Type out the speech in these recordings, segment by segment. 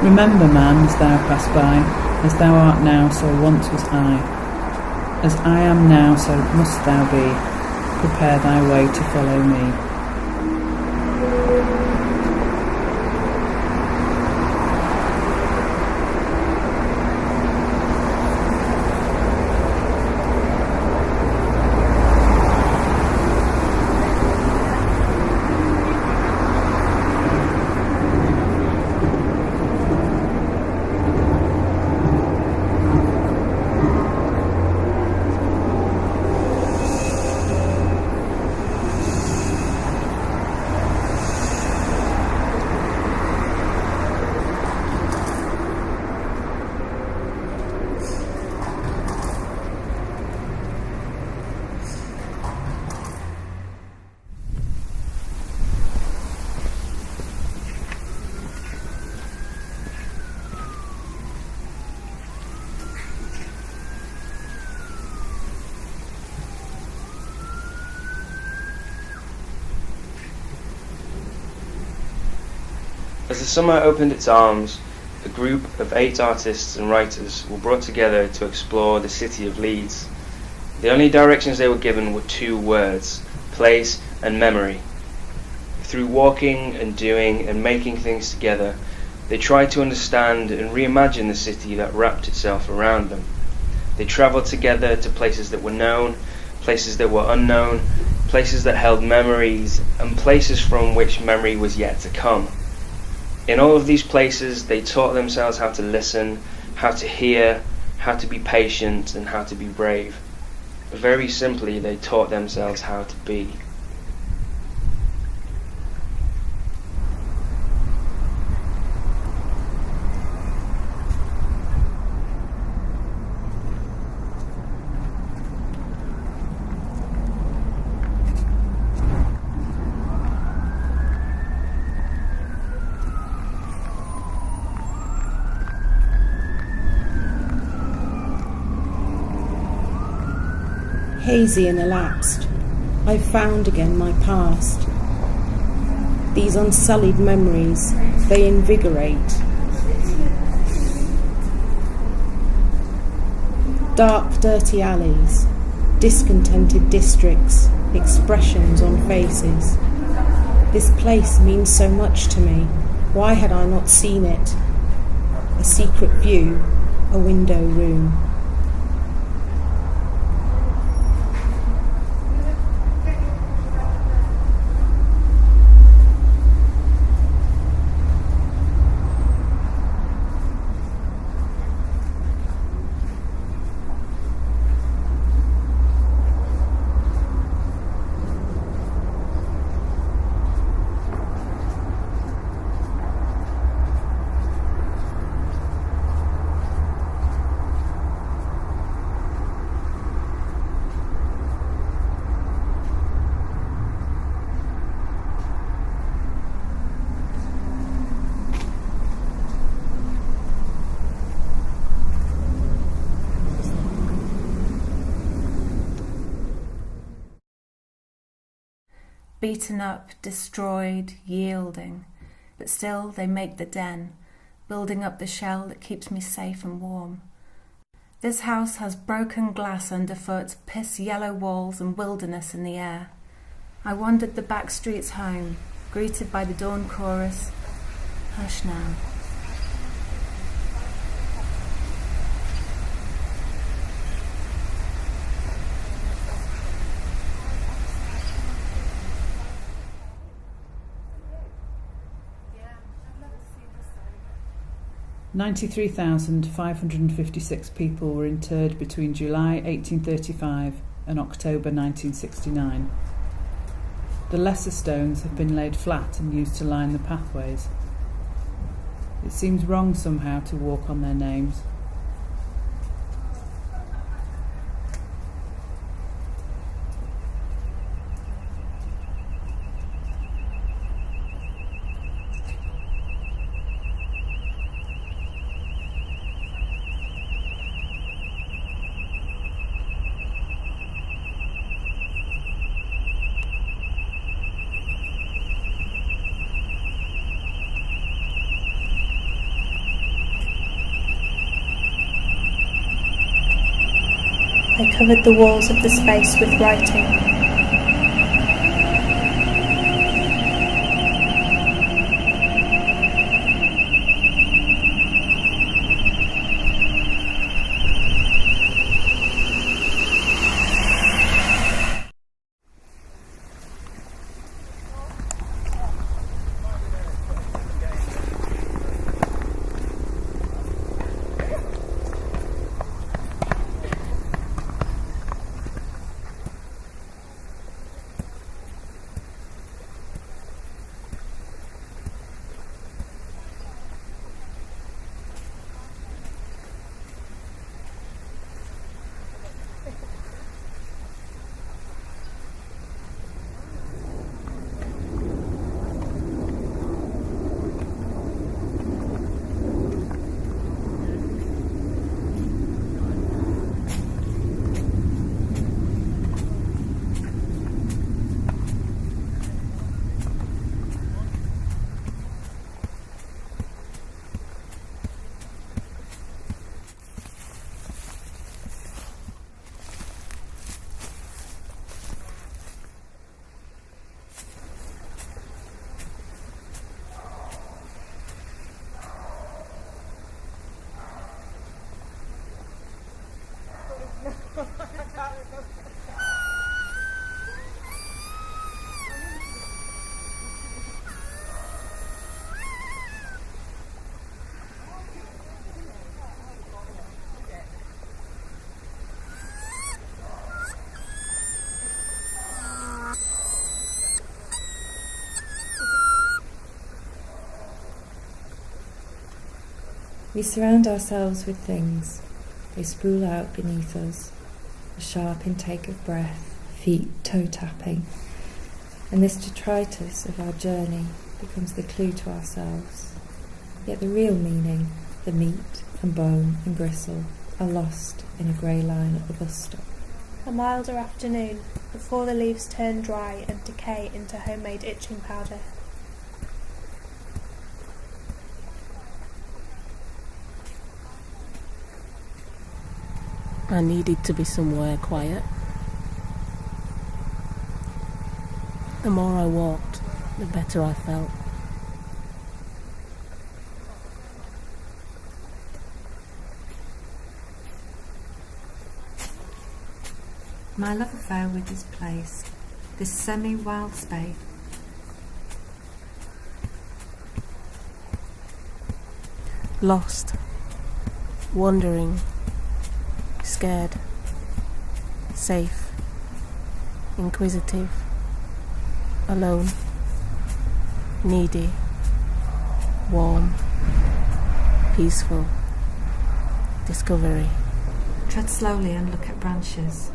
Remember, man, as thou pass by, as thou art now, so once was I. As I am now, so must thou be. Prepare thy way to follow me. As the summer opened its arms, a group of 8 artists and writers were brought together to explore the city of Leeds. The only directions they were given were 2 words: place and memory. Through walking and doing and making things together, they tried to understand and reimagine the city that wrapped itself around them. They travelled together to places that were known, places that were unknown, places that held memories, and places from which memory was yet to come. In all of these places, they taught themselves how to listen, how to hear, how to be patient, and how to be brave. Very simply, they taught themselves how to be. Hazy and elapsed, I've found again my past. These unsullied memories, they invigorate. Dark, dirty alleys, discontented districts, expressions on faces. This place means so much to me. Why had I not seen it? A secret view, a window room. Beaten up, destroyed, yielding, but still they make the den, building up the shell that keeps me safe and warm. This house has broken glass underfoot, piss-yellow walls and wilderness in the air. I wandered the back streets home, greeted by the dawn chorus, "Hush now." $93,556 people were interred between July 1835 and October 1969. The lesser stones have been laid flat and used to line the pathways. It seems wrong somehow to walk on their names. I covered the walls of the space with writing. We surround ourselves with things. They spool out beneath us, a sharp intake of breath, feet toe-tapping. And this detritus of our journey becomes the clue to ourselves. Yet the real meaning, the meat and bone and gristle, are lost in a grey line at the bus stop. A milder afternoon, before the leaves turn dry and decay into homemade itching powder. I needed to be somewhere quiet. The more I walked, the better I felt. My love affair with this place, this semi-wild space. Lost, wandering, scared, safe, inquisitive, alone, needy, warm, peaceful, discovery. Tread slowly and look at branches.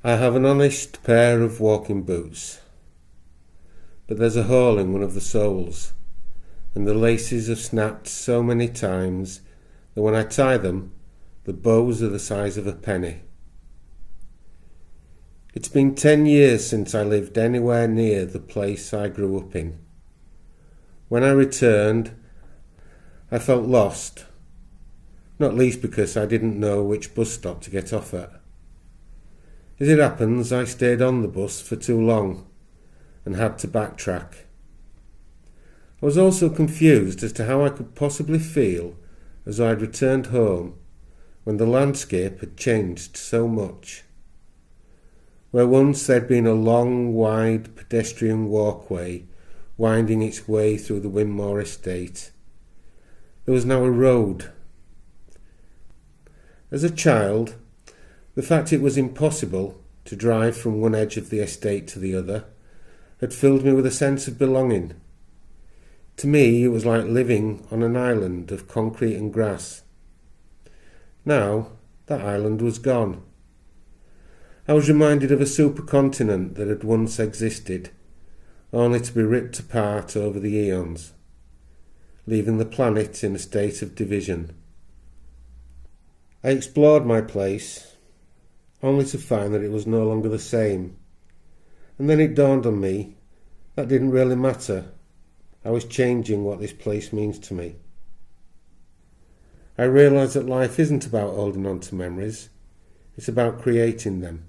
I have an honest pair of walking boots, but there's a hole in one of the soles, and the laces have snapped so many times that when I tie them, the bows are the size of a penny. It's been 10 years since I lived anywhere near the place I grew up in. When I returned, I felt lost, not least because I didn't know which bus stop to get off at. As it happens, I stayed on the bus for too long and had to backtrack. I was also confused as to how I could possibly feel as I'd returned home when the landscape had changed so much. Where once there'd been a long, wide pedestrian walkway winding its way through the Winmore estate, there was now a road. As a child, the fact it was impossible to drive from one edge of the estate to the other had filled me with a sense of belonging. To me, it was like living on an island of concrete and grass. Now, that island was gone. I was reminded of a supercontinent that had once existed, only to be ripped apart over the eons, leaving the planet in a state of division. I explored my place, only to find that it was no longer the same, and then it dawned on me that didn't really matter. I was changing what this place means to me. I realised that life isn't about holding on to memories, it's about creating them.